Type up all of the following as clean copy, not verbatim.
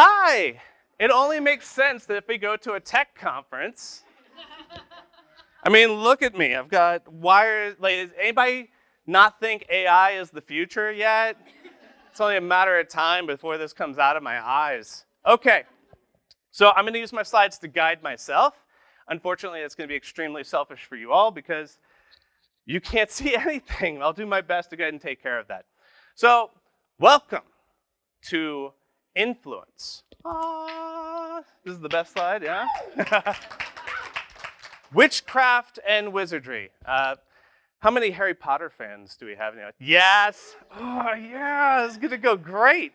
Hi! It only makes sense that if we go to a tech conference, I mean, look at me. I've got wires. Like, does anybody not think AI is the future yet? It's only a matter of time before this comes out of my eyes. Okay, so I'm going to use my slides to guide myself. Unfortunately, it's going to be extremely selfish for you all because you can't see anything. I'll do my best to go ahead and take care of that. So, welcome to Influence. This is the best slide, yeah? Witchcraft and Wizardry. How many Harry Potter fans do we have now? Yes! Oh, yeah, it's going to go great.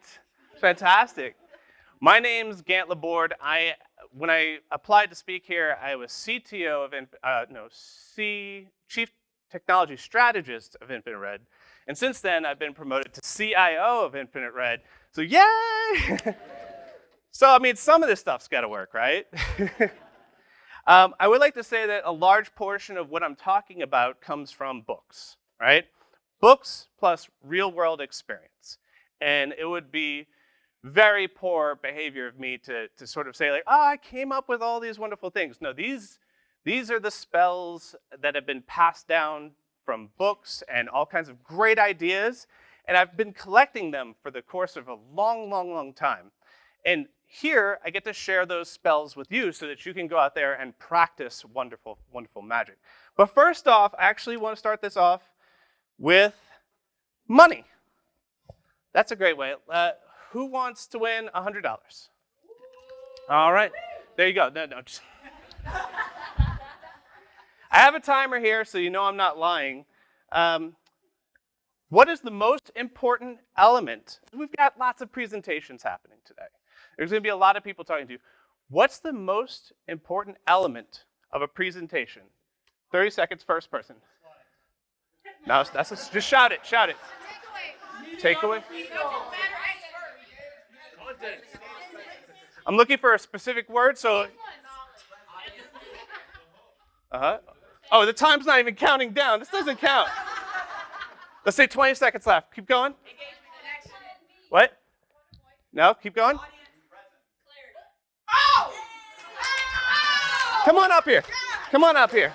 Fantastic. My name's Gant Laborde. When I applied to speak here, I was CTO of, Chief Technology Strategist of Infinite Red. And since then, I've been promoted to CIO of Infinite Red. So yay! So, I mean, some of this stuff's got to work, right? I would like to say that a large portion of what I'm talking about comes from books, right? Books plus real-world experience. And it would be very poor behavior of me to sort of say, like, oh, I came up with all these wonderful things. No, these are the spells that have been passed down from books and all kinds of great ideas. And I've been collecting them for the course of a long, long, long time. And here, I get to share those spells with you so that you can go out there and practice wonderful, wonderful magic. But first off, I actually want to start this off with money. That's a great way. Who wants to win $100? All right, there you go. No, just... I have a timer here, so you know I'm not lying. What is the most important element? We've got lots of presentations happening today. There's going to be a lot of people talking to you. What's the most important element of a presentation? 30 seconds, first person. No, just shout it, shout it. Takeaway. I'm looking for a specific word, so. Oh, the time's not even counting down. This doesn't count. Let's say 20 seconds left. Keep going. What? No, keep going. Come on up here. Come on up here.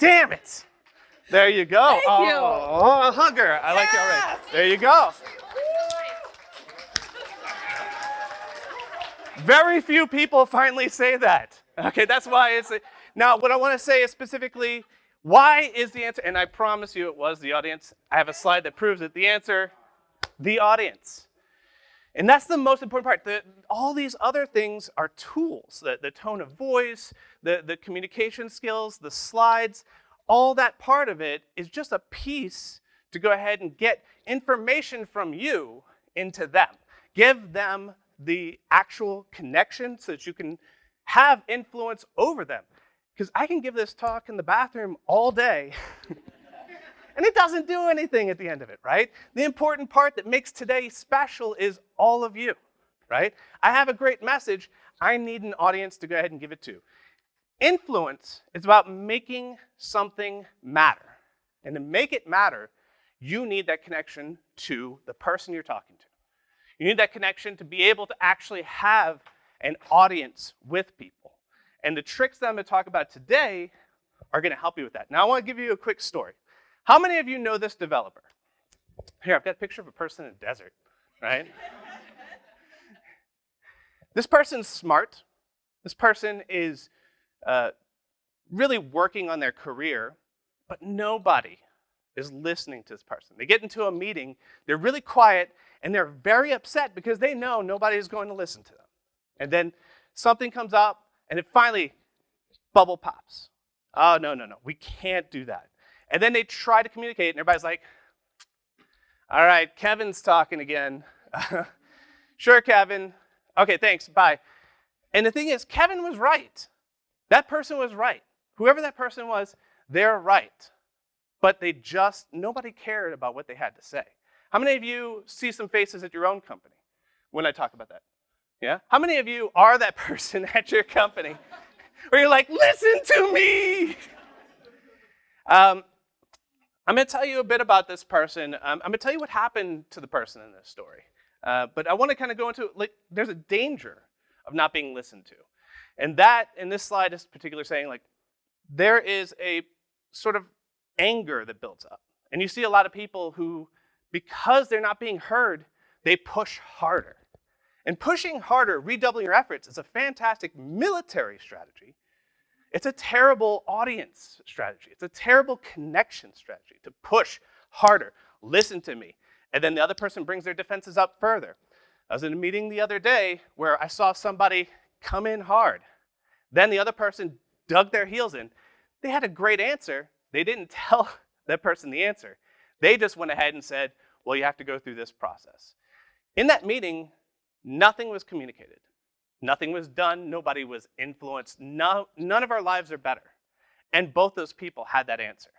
Damn it. There you go. Thank you. Oh, a hugger. I like you already. There you go. Very few people finally say that. Okay, that's why it's... Now, what I want to say is specifically, why is the answer, and I promise you it was the audience. I have a slide that proves it. The answer, the audience. And that's the most important part. All these other things are tools. The tone of voice, the communication skills, the slides, all that part of it is just a piece to go ahead and get information from you into them. Give them the actual connection so that you can have influence over them. Because I can give this talk in the bathroom all day, and it doesn't do anything at the end of it, right? The important part that makes today special is all of you, right? I have a great message. I need an audience to go ahead and give it to. Influence is about making something matter. And to make it matter, you need that connection to the person you're talking to. You need that connection to be able to actually have an audience with people. And the tricks that I'm going to talk about today are going to help you with that. Now, I want to give you a quick story. How many of you know this developer? Here, I've got a picture of a person in a desert, right? This person's smart. This person is really working on their career, but nobody is listening to this person. They get into a meeting, they're really quiet, and they're very upset because they know nobody is going to listen to them. And then something comes up, and it finally, bubble pops. Oh, no, we can't do that. And then they try to communicate, and everybody's like, all right, Kevin's talking again. Sure, Kevin. Okay, thanks, bye. And the thing is, Kevin was right. That person was right. Whoever that person was, they're right. But nobody cared about what they had to say. How many of you see some faces at your own company when I talk about that? Yeah? How many of you are that person at your company where you're like, listen to me? I'm going to tell you a bit about this person. I'm going to tell you what happened to the person in this story. But I want to kind of go into, like, there's a danger of not being listened to. And that, in this slide, is particularly saying, like, there is a sort of anger that builds up. And you see a lot of people who, because they're not being heard, they push harder. And pushing harder, redoubling your efforts, is a fantastic military strategy. It's a terrible audience strategy. It's a terrible connection strategy to push harder. Listen to me. And then the other person brings their defenses up further. I was in a meeting the other day where I saw somebody come in hard. Then the other person dug their heels in. They had a great answer. They didn't tell that person the answer. They just went ahead and said, well, you have to go through this process. In that meeting, nothing was communicated. Nothing was done. Nobody was influenced. None of our lives are better. And both those people had that answer,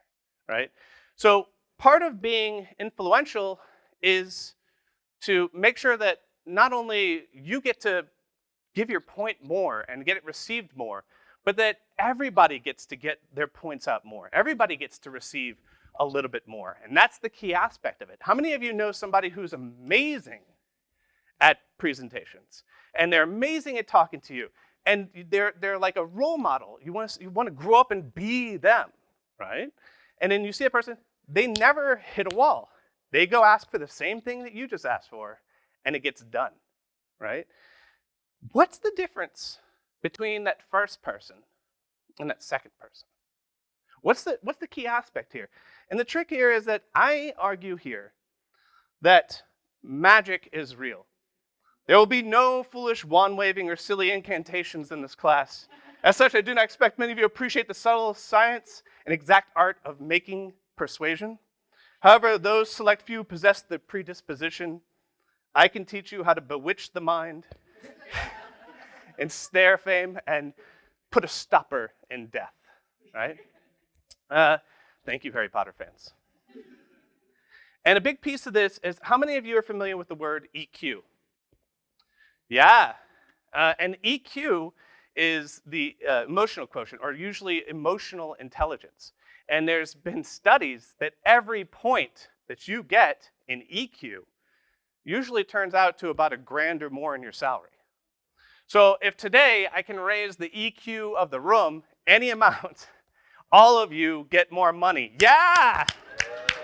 right? So part of being influential is to make sure that not only you get to give your point more and get it received more, but that everybody gets to get their points out more. Everybody gets to receive a little bit more. And that's the key aspect of it. How many of you know somebody who's amazing at presentations? And they're amazing at talking to you. And they're like a role model. You want to grow up and be them, right? And then you see a person, they never hit a wall. They go ask for the same thing that you just asked for, and it gets done, right? What's the difference between that first person and that second person? What's the key aspect here? And the trick here is that I argue here that magic is real. There will be no foolish wand waving or silly incantations in this class. As such, I do not expect many of you appreciate the subtle science and exact art of making persuasion. However, those select few possess the predisposition. I can teach you how to bewitch the mind, ensnare fame, and put a stopper in death, right? Thank you, Harry Potter fans. And a big piece of this is, how many of you are familiar with the word EQ? Yeah, and EQ is the emotional quotient, or usually emotional intelligence. And there's been studies that every point that you get in EQ usually turns out to about $1,000 or more in your salary. So if today I can raise the EQ of the room any amount, all of you get more money. Yeah!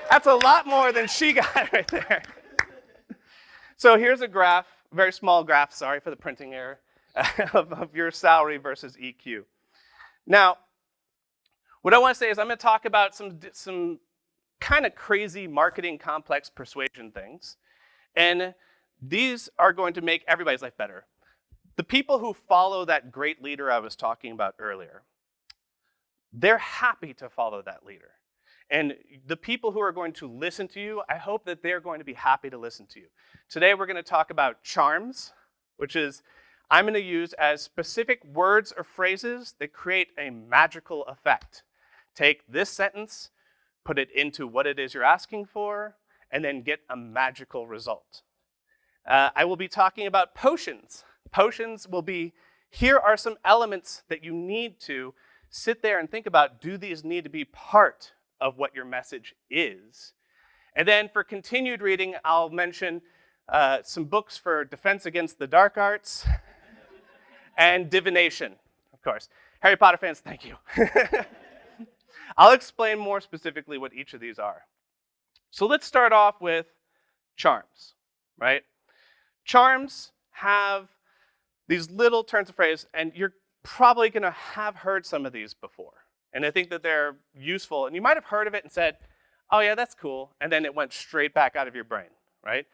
That's a lot more than she got right there. So here's a graph, a very small graph, sorry for the printing error, of your salary versus EQ. Now, what I want to say is I'm going to talk about some kind of crazy marketing complex persuasion things. And these are going to make everybody's life better. The people who follow that great leader I was talking about earlier, they're happy to follow that leader. And the people who are going to listen to you, I hope that they're going to be happy to listen to you. Today we're going to talk about charms, which is I'm going to use as specific words or phrases that create a magical effect. Take this sentence, put it into what it is you're asking for, and then get a magical result. I will be talking about potions. Potions will be, here are some elements that you need to sit there and think about, do these need to be part of what your message is? And then for continued reading, I'll mention some books for defense against the dark arts and divination, of course. Harry Potter fans, thank you. I'll explain more specifically what each of these are. So let's start off with charms, right? Charms have these little turns of phrase, and you're probably going to have heard some of these before. And I think that they're useful. And you might have heard of it and said, oh yeah, that's cool. And then it went straight back out of your brain, right?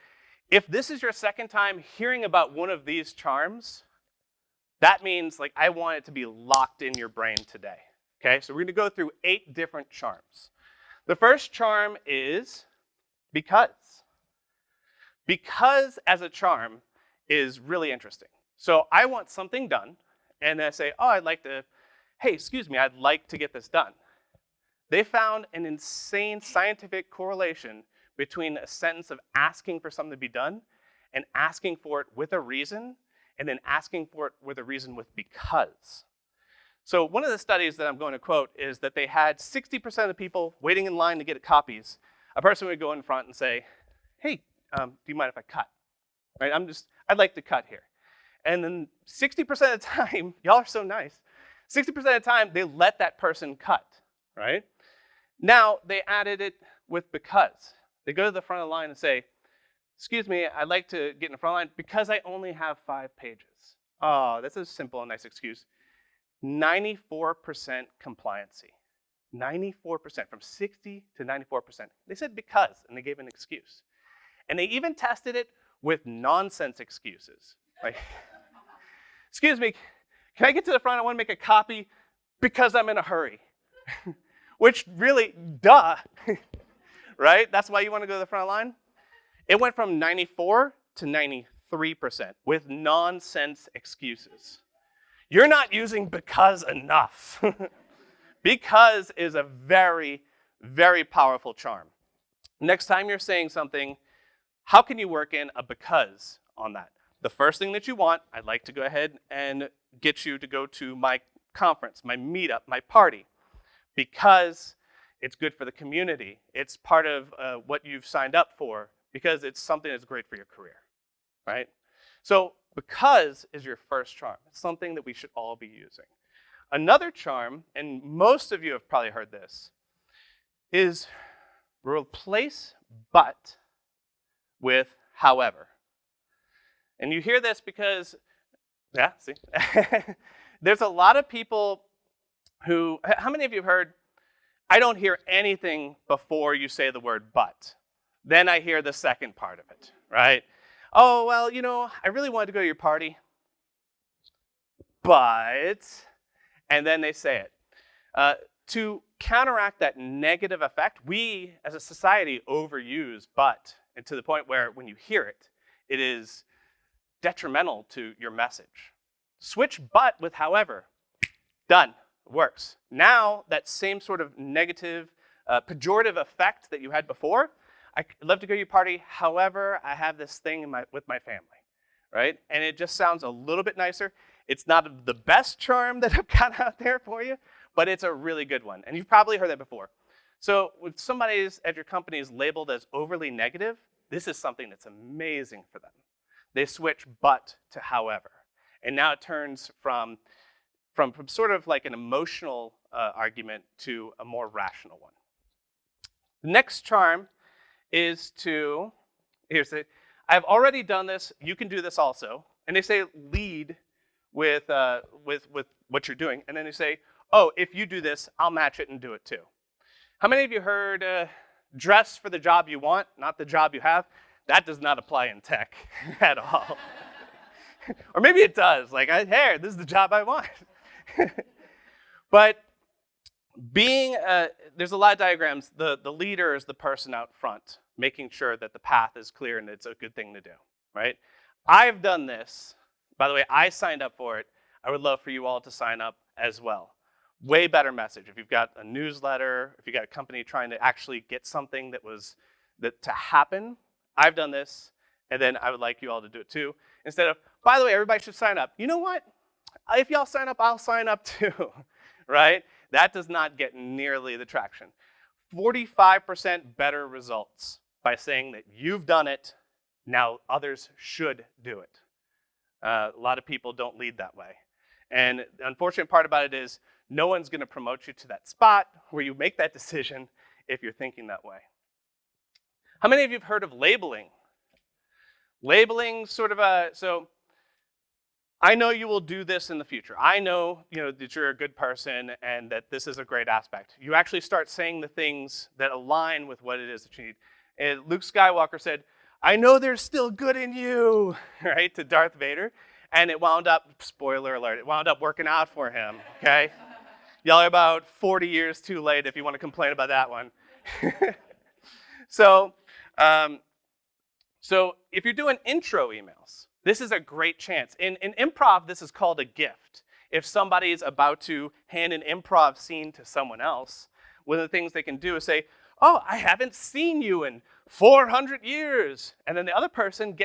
If this is your second time hearing about one of these charms, that means like I want it to be locked in your brain today. Okay, so we're going to go through 8 different charms. The first charm is because. Because as a charm is really interesting. So I want something done, and then I say, oh, hey, excuse me, I'd like to get this done. They found an insane scientific correlation between a sentence of asking for something to be done and asking for it with a reason, and then asking for it with a reason with because. So one of the studies that I'm going to quote is that they had 60% of the people waiting in line to get copies. A person would go in front and say, hey, do you mind if I cut? right? I'd like to cut here. And then 60% of the time, y'all are so nice, 60% of the time, they let that person cut, right? Now, they added it with because. They go to the front of the line and say, excuse me, I'd like to get in the front line because I only have 5 pages. Oh, that's a simple and nice excuse. 94% compliancy. 94%, from 60 to 94%. They said because, and they gave an excuse. And they even tested it with nonsense excuses. Like, excuse me, can I get to the front? I want to make a copy because I'm in a hurry. Which really, duh, right? That's why you want to go to the front line? It went from 94 to 93% with nonsense excuses. You're not using because enough. Because is a very, very powerful charm. Next time you're saying something, how can you work in a because on that? The first thing that you want, I'd like to go ahead and get you to go to my conference, my meetup, my party, because it's good for the community. It's part of what you've signed up for, because it's something that's great for your career, right? So because is your first charm. It's something that we should all be using. Another charm, and most of you have probably heard this, is replace but with however. And you hear this because, yeah, see? There's a lot of people who, how many of you have heard, I don't hear anything before you say the word but. Then I hear the second part of it, right? Oh, well, you know, I really wanted to go to your party, but, and then they say it. To counteract that negative effect, we as a society overuse but, and to the point where when you hear it, it is detrimental to your message. Switch but with however. Done. Works. Now, that same sort of negative, pejorative effect that you had before, I'd love to go to your party, however, I have this thing with my family, right? And it just sounds a little bit nicer. It's not the best charm that I've got out there for you, but it's a really good one. And you've probably heard that before. So if somebody at your company is labeled as overly negative, this is something that's amazing for them. They switch but to however. And now it turns from sort of like an emotional argument to a more rational one. The next charm is to, I've already done this, you can do this also. And they say lead with what you're doing. And then they say, oh, if you do this, I'll match it and do it too. How many of you heard dress for the job you want, not the job you have? That does not apply in tech at all. Or maybe it does, like, hey, this is the job I want. But there's a lot of diagrams. The leader is the person out front, making sure that the path is clear and it's a good thing to do, right? I've done this. By the way, I signed up for it. I would love for you all to sign up as well. Way better message. If you've got a newsletter, if you've got a company trying to actually get something to happen, I've done this, and then I would like you all to do it too. Instead of, by the way, everybody should sign up. You know what? If y'all sign up, I'll sign up too, right? That does not get nearly the traction. 45% better results by saying that you've done it, now others should do it. A lot of people don't lead that way. And the unfortunate part about it is no one's going to promote you to that spot where you make that decision if you're thinking that way. How many of you have heard of labeling? Labeling sort of so I know you will do this in the future. I know, that you're a good person and that this is a great aspect. You actually start saying the things that align with what it is that you need. And Luke Skywalker said, I know there's still good in you, right, to Darth Vader. And it wound up, spoiler alert, it wound up working out for him, okay? Y'all are about 40 years too late if you want to complain about that one. So if you're doing intro emails, this is a great chance. In improv, this is called a gift. If somebody is about to hand an improv scene to someone else, one of the things they can do is say, oh, I haven't seen you in 400 years. And then the other person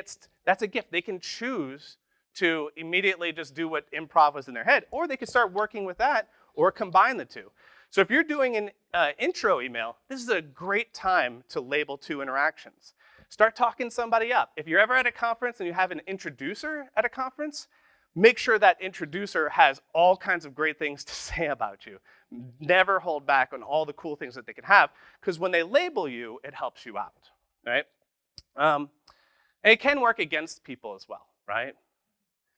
that's a gift. They can choose to immediately just do what improv was in their head, or they could start working with that or combine the two. So if you're doing an intro email, this is a great time to label 2 interactions. Start talking somebody up. If you're ever at a conference and you have an introducer at a conference, make sure that introducer has all kinds of great things to say about you. Never hold back on all the cool things that they can have, because when they label you, it helps you out, right? And it can work against people as well, right?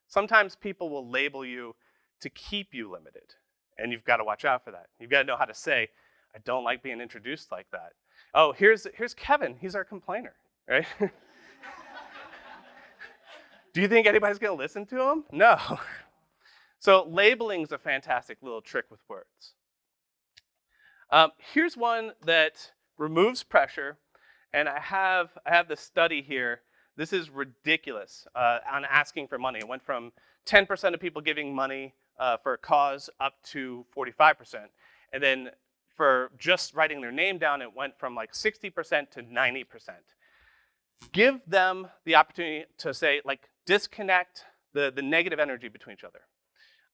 Sometimes people will label you to keep you limited, and you've got to watch out for that. You've got to know how to say, I don't like being introduced like that. Oh, here's Kevin, he's our complainer, right? Do you think anybody's going to listen to him? No. So labeling is a fantastic little trick with words. Here's one that removes pressure, and I have the study here. This is ridiculous on asking for money. It went from 10% of people giving money for a cause up to 45%. And then for just writing their name down, it went from like 60% to 90%. Give them the opportunity to say, like, disconnect the negative energy between each other.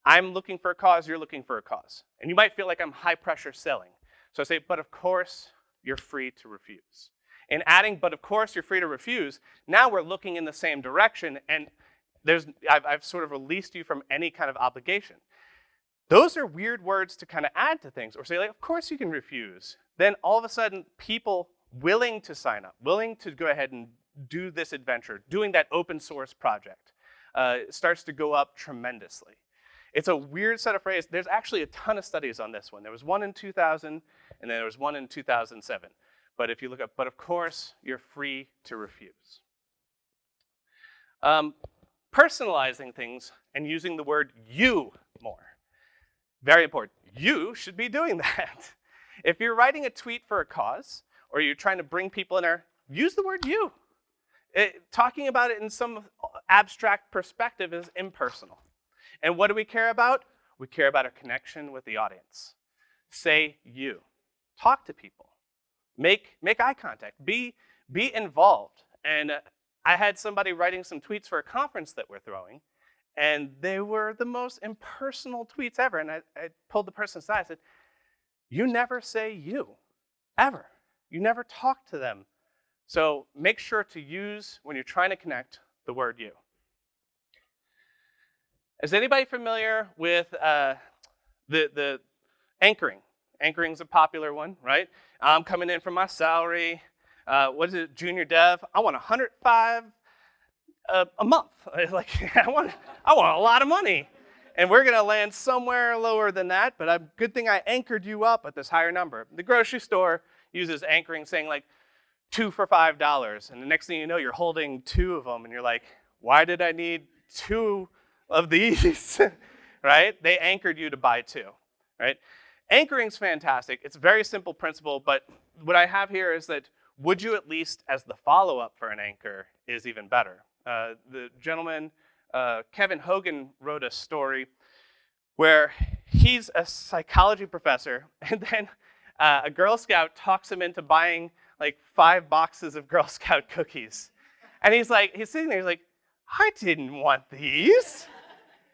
I'm looking for a cause, you're looking for a cause. And you might feel like I'm high pressure selling. So I say, but of course, you're free to refuse. And adding, but of course, you're free to refuse, now we're looking in the same direction, and I've sort of released you from any kind of obligation. Those are weird words to kind of add to things, or say, like, of course you can refuse. Then all of a sudden, people willing to sign up, willing to go ahead and do this adventure, doing that open source project, starts to go up tremendously. It's a weird set of phrases. There's actually a ton of studies on this one. There was one in 2000, and then there was one in 2007. But if you look up, but of course, you're free to refuse. Personalizing things and using the word you more. Very important. You should be doing that. If you're writing a tweet for a cause, or you're trying to bring people in there, use the word you. Talking about it in some abstract perspective is impersonal. And what do we care about? We care about our connection with the audience. Say you. Talk to people. Make eye contact. Be involved. And I had somebody writing some tweets for a conference that we're throwing, and they were the most impersonal tweets ever. And I pulled the person aside. I said, you never say you, ever. You never talk to them. So make sure to use, when you're trying to connect, the word you. Is anybody familiar with the anchoring? Anchoring's a popular one, right? I'm coming in for my salary. What is it, junior dev? I want $105 a month. Like, I want a lot of money. And we're going to land somewhere lower than that, but good thing I anchored you up at this higher number. The grocery store uses anchoring, saying like 2 for $5. And the next thing you know, you're holding 2 of them, and you're like, why did I need 2 of these? Right? They anchored you to buy 2, right? Anchoring's fantastic. It's a very simple principle, but what I have here is that would you at least, as the follow-up for an anchor, is even better. The gentleman, Kevin Hogan, wrote a story where he's a psychology professor, and then a Girl Scout talks him into buying like 5 boxes of Girl Scout cookies. And he's sitting there, he's like, I didn't want these.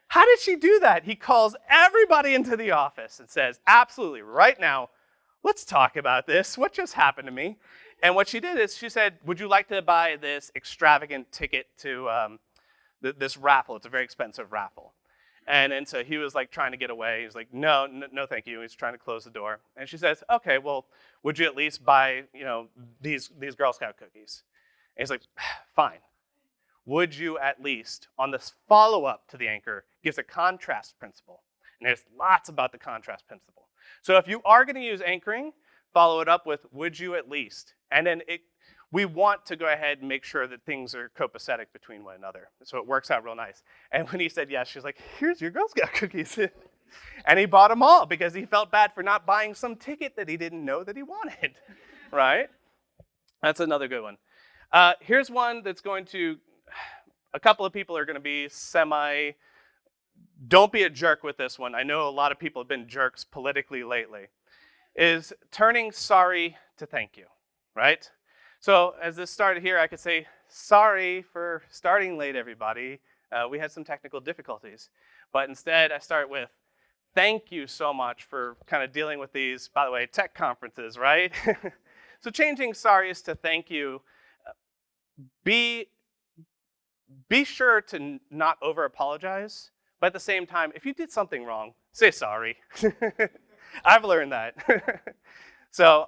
How did she do that? He calls everybody into the office and says, absolutely, right now, let's talk about this. What just happened to me? And what she did is she said, would you like to buy this extravagant ticket to this raffle? It's a very expensive raffle. And so he was like trying to get away. He's like, no, thank you. He's trying to close the door. And she says, okay, well, would you at least buy, these Girl Scout cookies? And he's like, fine. Would you at least, on this follow-up to the anchor, gives a contrast principle. And there's lots about the contrast principle. So if you are going to use anchoring, follow it up with, would you at least? And then we want to go ahead and make sure that things are copacetic between one another. So it works out real nice. And when he said yes, she's like, here's your Girl Scout cookies. And he bought them all because he felt bad for not buying some ticket that he didn't know that he wanted, right? That's another good one. Here's one that's going to, a couple of people are going to be don't be a jerk with this one. I know a lot of people have been jerks politically lately. Is turning sorry to thank you, right? So as this started here, I could say, sorry for starting late, everybody. We had some technical difficulties. But instead, I start with, thank you so much for kind of dealing with these, by the way, tech conferences, right? So changing sorries to thank you be sure to not over-apologize, but at the same time, if you did something wrong, say sorry. I've learned that. So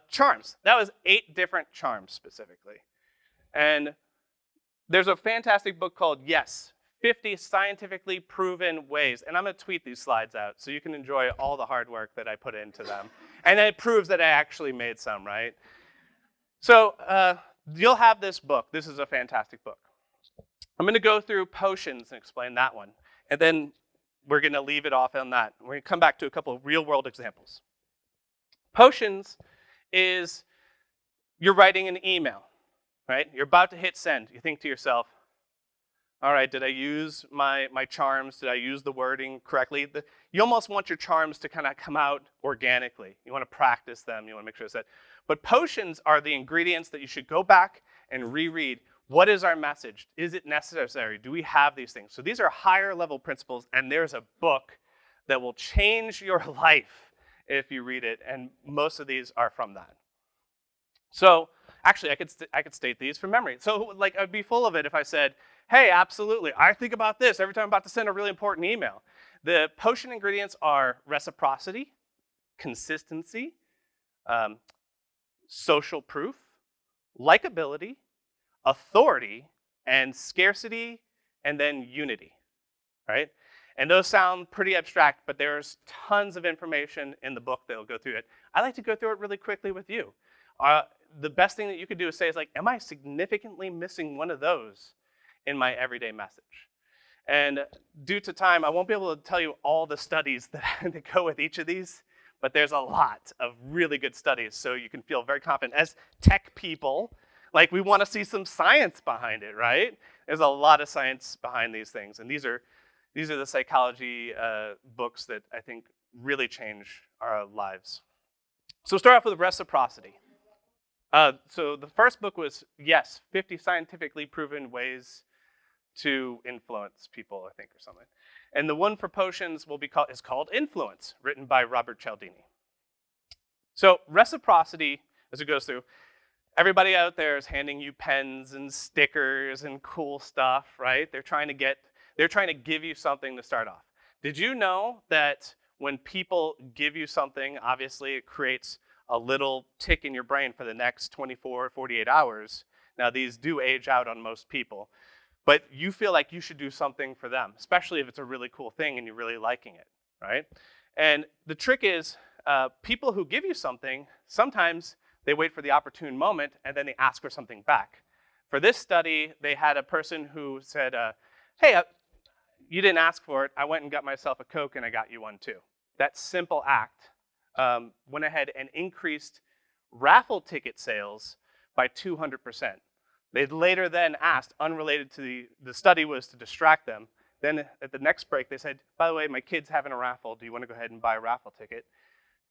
charms. That was 8 different charms specifically. And there's a fantastic book called Yes, 50 Scientifically Proven Ways. And I'm going to tweet these slides out so you can enjoy all the hard work that I put into them. And it proves that I actually made some, right? So you'll have this book. This is a fantastic book. I'm going to go through potions and explain that one. And then we're going to leave it off on that. We're going to come back to a couple of real-world examples. Potions is you're writing an email, right? You're about to hit send. You think to yourself, all right, did I use my charms? Did I use the wording correctly? You almost want your charms to kind of come out organically. You want to practice them. You want to make sure it's that. But potions are the ingredients that you should go back and reread. What is our message? Is it necessary? Do we have these things? So these are higher level principles, and there's a book that will change your life if you read it, and most of these are from that. So actually, I could state these from memory. So like I'd be full of it if I said, hey, absolutely, I think about this every time I'm about to send a really important email. The potion ingredients are reciprocity, consistency, social proof, likability, authority, and scarcity, and then unity, right? And those sound pretty abstract, but there's tons of information in the book that will go through it. I like to go through it really quickly with you. The best thing that you could do is say, am I significantly missing one of those in my everyday message? And due to time, I won't be able to tell you all the studies that go with each of these, but there's a lot of really good studies, so you can feel very confident. As tech people, we want to see some science behind it, right? There's a lot of science behind these things, and these are the psychology books that I think really change our lives. So start off with reciprocity. So the first book was, Yes, 50 Scientifically Proven Ways to Influence People, I think, or something. And the one for potions is called Influence, written by Robert Cialdini. So reciprocity, as it goes through, everybody out there is handing you pens and stickers and cool stuff, right? They're trying to give you something to start off. Did you know that when people give you something, obviously it creates a little tick in your brain for the next 24, 48 hours. Now these do age out on most people, but you feel like you should do something for them, especially if it's a really cool thing and you're really liking it, right? And the trick is people who give you something, sometimes they wait for the opportune moment and then they ask for something back. For this study, they had a person who said, hey, you didn't ask for it. I went and got myself a Coke and I got you one too. That simple act went ahead and increased raffle ticket sales by 200%. They later then asked, unrelated to the study was to distract them. Then at the next break, they said, by the way, my kid's having a raffle. Do you want to go ahead and buy a raffle ticket?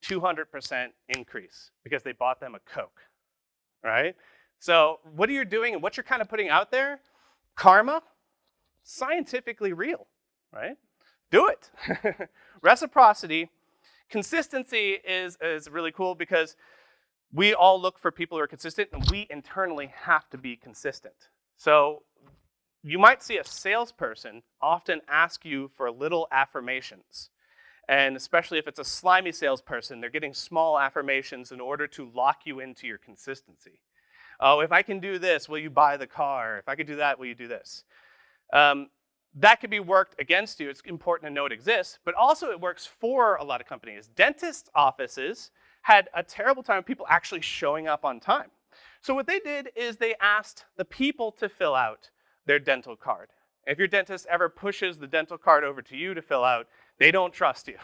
200% increase because they bought them a Coke, right? So what are you doing and what you're kind of putting out there? Karma, scientifically real, right? Do it. Reciprocity, consistency is really cool because we all look for people who are consistent, and we internally have to be consistent. So you might see a salesperson often ask you for little affirmations. And especially if it's a slimy salesperson, they're getting small affirmations in order to lock you into your consistency. Oh, if I can do this, will you buy the car? If I can do that, will you do this? That could be worked against you. It's important to know it exists, but also it works for a lot of companies. Dentist offices had a terrible time with people actually showing up on time. So what they did is they asked the people to fill out their dental card. If your dentist ever pushes the dental card over to you to fill out, they don't trust you.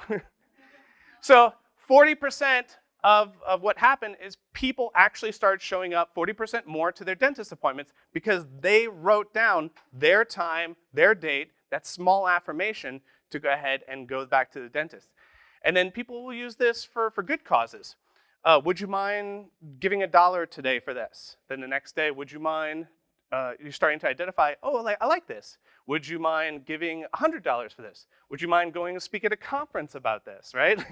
So 40% of what happened is people actually started showing up 40% more to their dentist appointments because they wrote down their time, their date, that small affirmation to go ahead and go back to the dentist. And then people will use this for good causes. Would you mind giving $1 today for this? Then the next day, would you mind, you're starting to identify, oh, I like this. Would you mind giving $100 for this? Would you mind going to speak at a conference about this, right?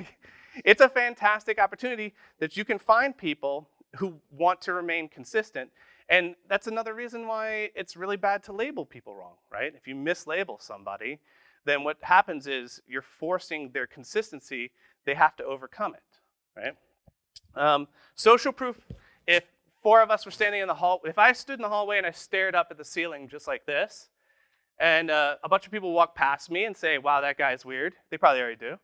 It's a fantastic opportunity that you can find people who want to remain consistent. And that's another reason why it's really bad to label people wrong, right? If you mislabel somebody, then what happens is you're forcing their consistency. They have to overcome it, right? Social proof, if 4 of us were standing in the hall, if I stood in the hallway and I stared up at the ceiling just like this, and a bunch of people walk past me and say, wow, that guy's weird, they probably already do.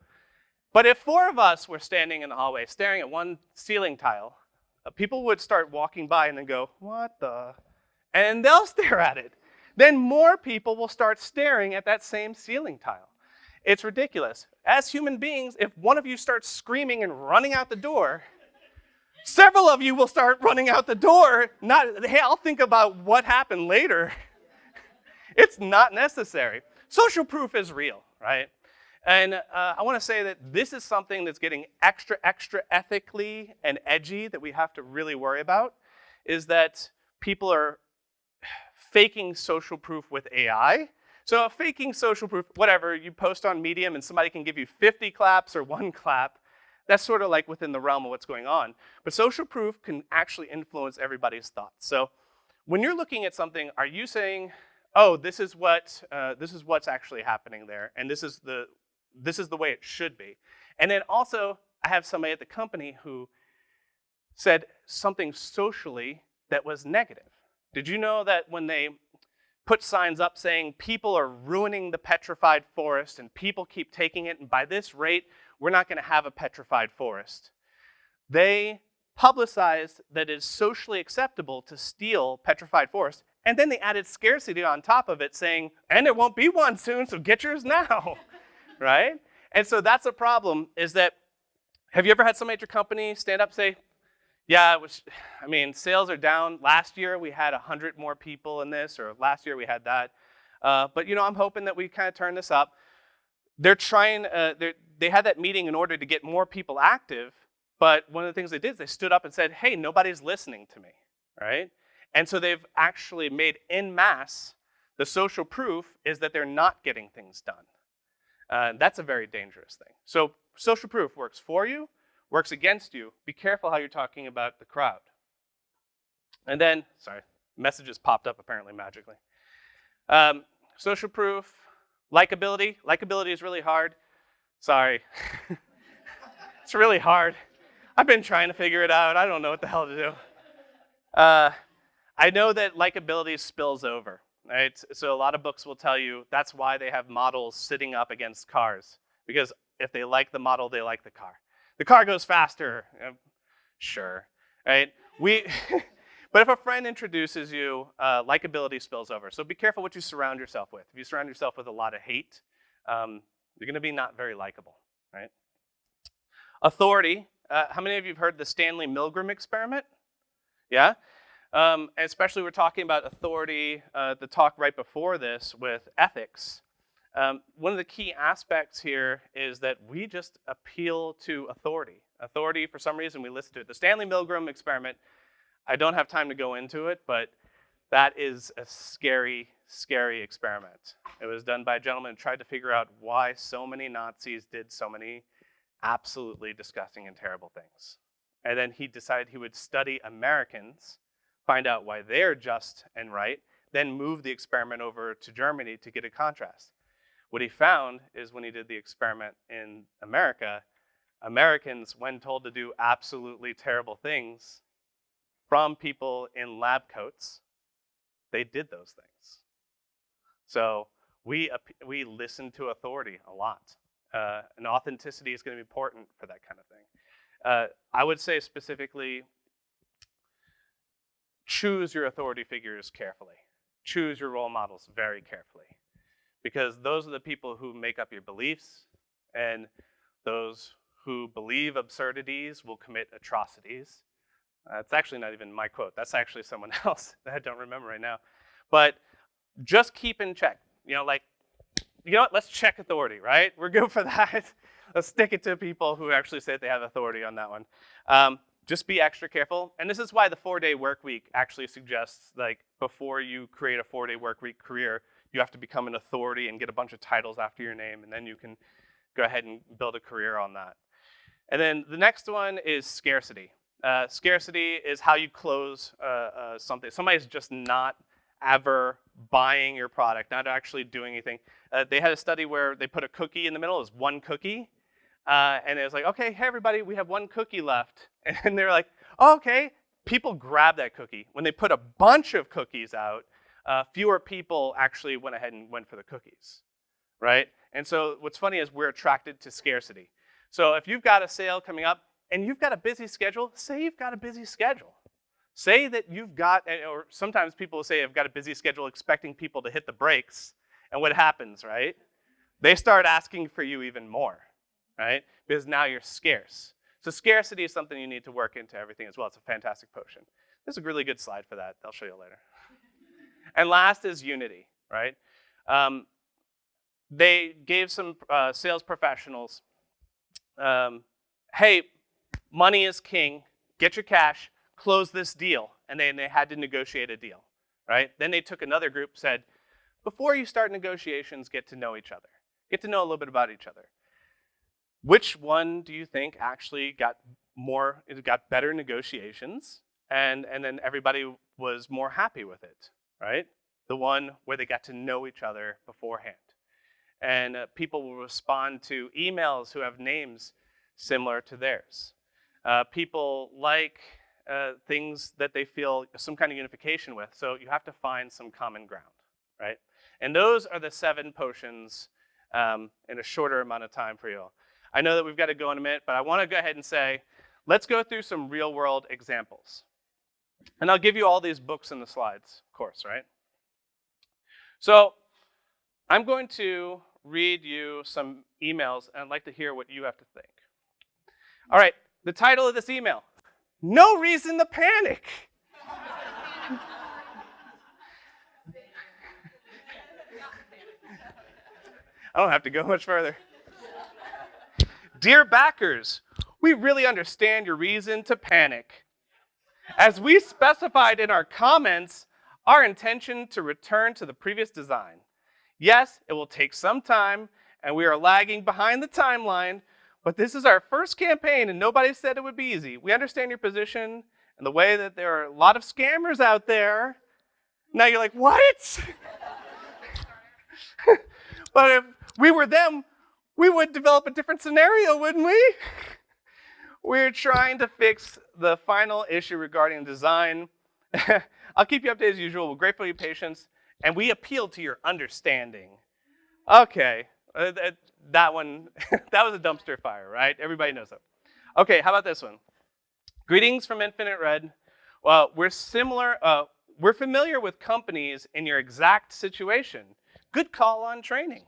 But if 4 of us were standing in the hallway staring at one ceiling tile, people would start walking by and then go, what the? And they'll stare at it. Then more people will start staring at that same ceiling tile. It's ridiculous. As human beings, if one of you starts screaming and running out the door, several of you will start running out the door. Not, hey, I'll think about what happened later. It's not necessary. Social proof is real, right? And I want to say that this is something that's getting extra ethically and edgy that we have to really worry about, is that people are faking social proof with AI. So faking social proof, whatever, you post on Medium and somebody can give you 50 claps or 1 clap. That's sort of like within the realm of what's going on. But social proof can actually influence everybody's thoughts. So when you're looking at something, are you saying, oh, this is what's actually happening there, and this is the way it should be? And then also, I have somebody at the company who said something socially that was negative. Did you know that when they put signs up saying people are ruining the petrified forest and people keep taking it, and by this rate, we're not going to have a petrified forest, they publicized that it's socially acceptable to steal petrified forest, and then they added scarcity on top of it saying, and there won't be one soon, so get yours now, right? And so that's a problem, is that, have you ever had somebody at your company stand up and say, yeah, sales are down. Last year we had 100 more people in this, or last year we had that. But I'm hoping that we kind of turn this up. They're trying, they had that meeting in order to get more people active, but one of the things they did is they stood up and said, hey, nobody's listening to me, right? And so they've actually made en masse, the social proof is that they're not getting things done. That's a very dangerous thing. So social proof works for you, works against you. Be careful how you're talking about the crowd. And then, sorry, messages popped up apparently magically. Social proof, likability. Likability is really hard. Sorry. It's really hard. I've been trying to figure it out. I don't know what the hell to do. I know that likability spills over, right? So a lot of books will tell you that's why they have models sitting up against cars, because if they like the model, they like the car. The car goes faster. Sure, right? But if a friend introduces you, likability spills over. So be careful what you surround yourself with. If you surround yourself with a lot of hate, you're going to be not very likable, right? Authority. How many of you have heard the Stanley Milgram experiment? Yeah? Especially we're talking about authority, the talk right before this with ethics. One of the key aspects here is that we just appeal to authority. Authority, for some reason, we listen to it. The Stanley Milgram experiment, I don't have time to go into it, but that is a scary, scary experiment. It was done by a gentleman who tried to figure out why so many Nazis did so many absolutely disgusting and terrible things. And then he decided he would study Americans, find out why they're just and right, then move the experiment over to Germany to get a contrast. What he found is when he did the experiment in America, Americans, when told to do absolutely terrible things from people in lab coats, they did those things. So we listen to authority a lot. And authenticity is going to be important for that kind of thing. I would say specifically, choose your authority figures carefully. Choose your role models very carefully. Because those are the people who make up your beliefs, and those who believe absurdities will commit atrocities. It's actually not even my quote. That's actually someone else that I don't remember right now. But just keep in check. Let's check authority, right? We're good for that. Let's stick it to people who actually say they have authority on that one. Just be extra careful. And this is why the 4-day work week actually suggests, before you create a 4-day work week career, you have to become an authority and get a bunch of titles after your name, and then you can go ahead and build a career on that. And then the next one is scarcity. Scarcity is how you close something. Somebody's just not ever buying your product, not actually doing anything. They had a study where they put a cookie in the middle, it was one cookie, and it was like, okay, hey everybody, we have one cookie left. And they're like, oh, okay, people grab that cookie. When they put a bunch of cookies out, fewer people actually went ahead and went for the cookies, right? And so what's funny is we're attracted to scarcity. So if you've got a sale coming up and you've got a busy schedule, say you've got a busy schedule. Say that you've got, or sometimes people will say I've got a busy schedule expecting people to hit the brakes. And what happens, right? They start asking for you even more, right? Because now you're scarce. So scarcity is something you need to work into everything as well. It's a fantastic potion. This is a really good slide for that. I'll show you later. And last is unity, right? They gave some sales professionals, hey, money is king, get your cash, close this deal. And then they had to negotiate a deal, right? Then they took another group, said, before you start negotiations, get to know each other. Get to know a little bit about each other. Which one do you think actually got better negotiations, and then everybody was more happy with it, right? The one where they got to know each other beforehand. And people will respond to emails who have names similar to theirs. People like things that they feel some kind of unification with, so you have to find some common ground, right? And those are the 7 potions in a shorter amount of time for you all. I know that we've got to go in a minute, but I want to go ahead and say, let's go through some real-world examples. And I'll give you all these books in the slides, of course, right? So I'm going to read you some emails, and I'd like to hear what you have to think. All right, the title of this email, No Reason to Panic. I don't have to go much further. Dear backers, we really understand your reason to panic. As we specified in our comments, our intention to return to the previous design. Yes, it will take some time, and we are lagging behind the timeline, but this is our first campaign, and nobody said it would be easy. We understand your position and the way that there are a lot of scammers out there. Now you're like, what? But if we were them, we would develop a different scenario, wouldn't we? We're trying to fix the final issue regarding design. I'll keep you updated as usual. We're grateful for your patience, and we appeal to your understanding. Okay, that one, that was a dumpster fire, right? Everybody knows that. Okay, how about this one? Greetings from Infinite Red. Well, we're familiar with companies in your exact situation. Good call on training.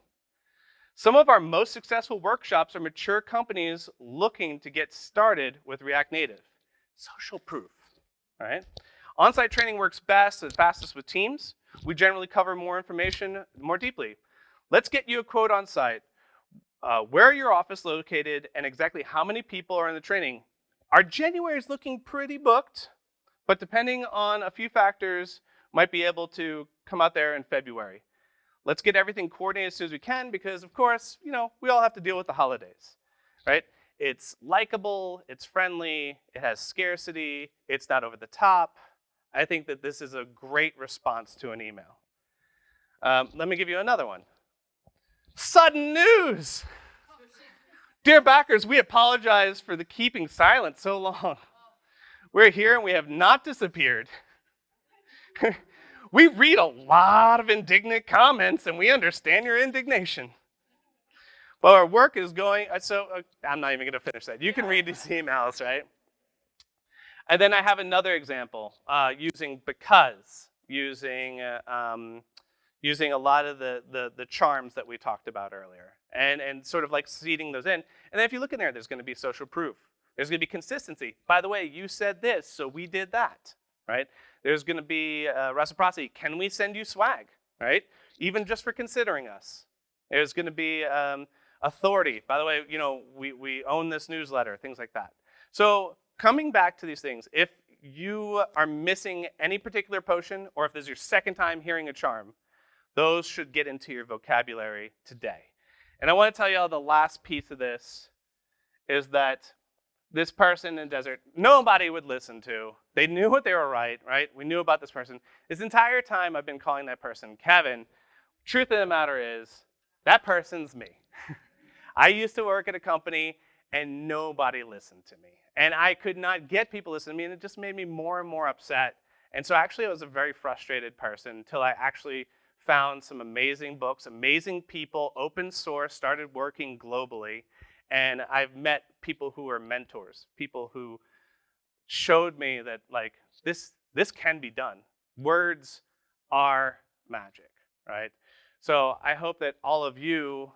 Some of our most successful workshops are mature companies looking to get started with React Native. Social proof, all right? On-site training works best and fastest with teams. We generally cover more information more deeply. Let's get you a quote on site. Where are your office located and exactly how many people are in the training? Our January is looking pretty booked, but depending on a few factors, might be able to come out there in February. Let's get everything coordinated as soon as we can because, of course, you know, we all have to deal with the holidays, right? It's likable, it's friendly, it has scarcity, it's not over the top. I think that this is a great response to an email. Let me give you another one. Sudden news! Dear backers, we apologize for the keeping silent so long. We're here and we have not disappeared. We read a lot of indignant comments, and we understand your indignation. But our work is going, I'm not even going to finish that. You can read these emails, right? And then I have another example, using because, using a lot of the charms that we talked about earlier, and sort of like seeding those in. And then if you look in there, there's going to be social proof. There's going to be consistency. By the way, you said this, so we did that, right? There's going to be reciprocity. Can we send you swag, right? Even just for considering us. There's going to be authority. By the way, you know, we own this newsletter, things like that. So coming back to these things, if you are missing any particular potion, or if this is your second time hearing a charm, those should get into your vocabulary today. And I want to tell you all the last piece of this is that this person in desert, nobody would listen to. They knew what they were right? We knew about this person. This entire time I've been calling that person Kevin. Truth of the matter is, that person's me. I used to work at a company and nobody listened to me. And I could not get people to listen to me, and it just made me more and more upset. And so actually I was a very frustrated person until I actually found some amazing books, amazing people, open source, started working globally. And I've met people who are mentors, people who showed me that like this can be done. Words are magic, right? So I hope that all of you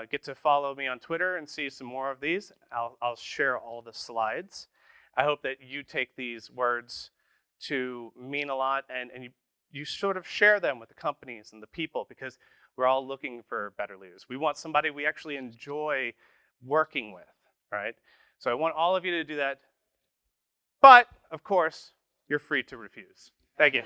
get to follow me on Twitter and see some more of these. I'll share all the slides. I hope that you take these words to mean a lot, and you sort of share them with the companies and the people, because we're all looking for better leaders. We want somebody we actually enjoy working with, right? So I want all of you to do that. But, of course, you're free to refuse. Thank you.